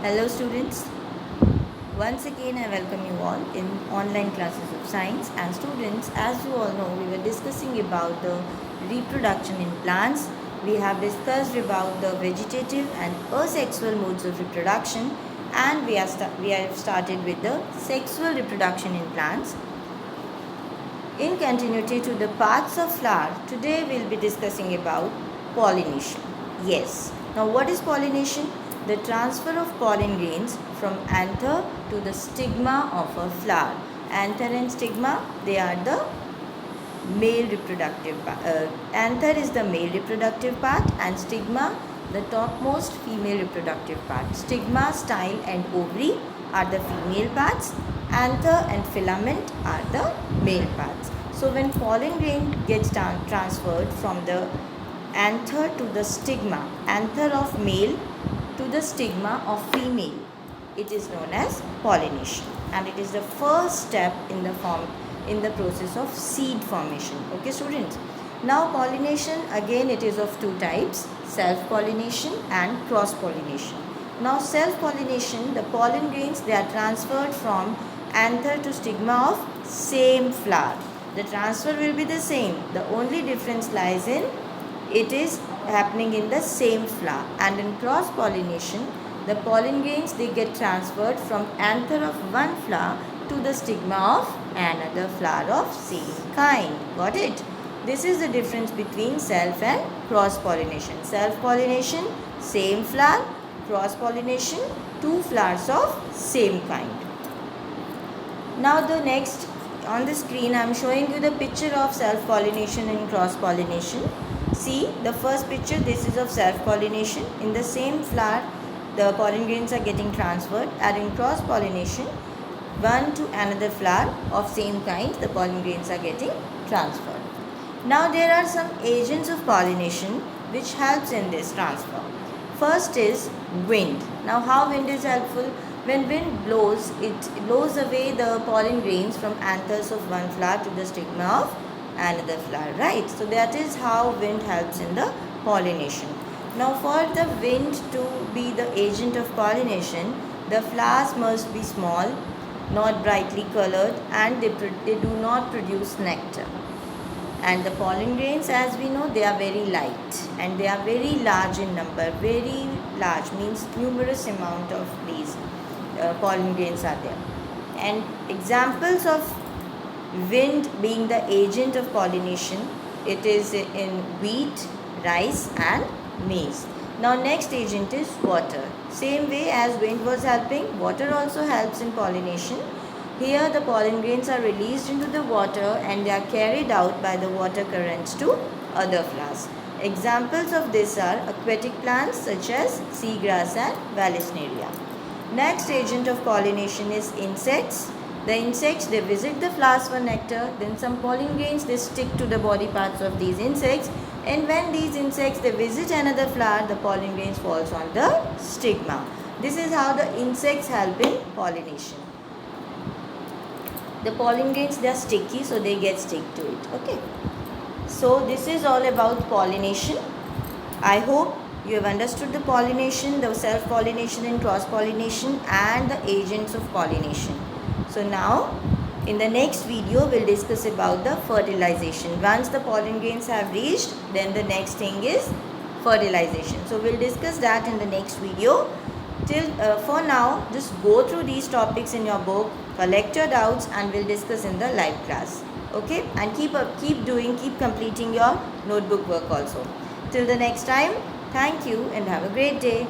Hello students, once again I welcome you all in online classes of science. And students, as you all know, we were discussing about the reproduction in plants. We have discussed about the vegetative and asexual modes of reproduction, and we have started with the sexual reproduction in plants. In continuity to the parts of flower, today we will be discussing about pollination. Yes. Now what is pollination? The transfer of pollen grains from anther to the stigma of a flower. Anther and stigma, they are the male reproductive part. Anther is the male reproductive part and stigma the topmost female reproductive part. Stigma, style and ovary are the female parts. Anther and filament are the male parts. So when pollen grain gets transferred from the anther to the stigma, anther of male to the stigma of female, it is known as pollination, and it is the first step in the process of seed formation. Okay students, now pollination, again it is of two types, self pollination and cross pollination. Now self pollination, the pollen grains, they are transferred from anther to stigma of same flower. The transfer will be the same, the only difference lies in it is happening in the same flower. And in cross pollination, the pollen grains, they get transferred from anther of one flower to the stigma of another flower of same kind. Got it? This is the difference between self and cross pollination. Self pollination, same flower. Cross pollination, two flowers of same kind. Now the next on the screen I am showing you the picture of self pollination and cross pollination. See the first picture, this is of self pollination. In the same flower the pollen grains are getting transferred, and in cross pollination, one to another flower of same kind, the pollen grains are getting transferred. Now there are some agents of pollination which helps in this transfer. First is wind. Now how wind is helpful? When wind blows, it blows away the pollen grains from anthers of one flower to the stigma of another flower, right? So that is how wind helps in the pollination. Now for the wind to be the agent of pollination, the flowers must be small, not brightly colored, and they do not produce nectar. And the pollen grains, as we know, they are very light and they are very large in number. Very large means numerous amount of these pollen grains are there. And examples of wind being the agent of pollination, it is in wheat, rice and maize. Now next agent is water. Same way as wind was helping, water also helps in pollination. Here the pollen grains are released into the water and they are carried out by the water currents to other flowers. Examples of this are aquatic plants such as seagrass and vallisneria. Next agent of pollination is insects. The insects, they visit the flowers for nectar, then some pollen grains, they stick to the body parts of these insects, and when these insects, they visit another flower, the pollen grains falls on the stigma. This is how the insects help in pollination. The pollen grains, they are sticky, so they get stick to it. Okay. So this is all about pollination. I hope you have understood the pollination, the self-pollination and cross-pollination, and the agents of pollination. So now, in the next video, we'll discuss about the fertilization. Once the pollen grains have reached, then the next thing is fertilization. So we'll discuss that in the next video. For now, just go through these topics in your book, collect your doubts, and we'll discuss in the live class. Okay, and keep completing your notebook work also. Till the next time, thank you and have a great day.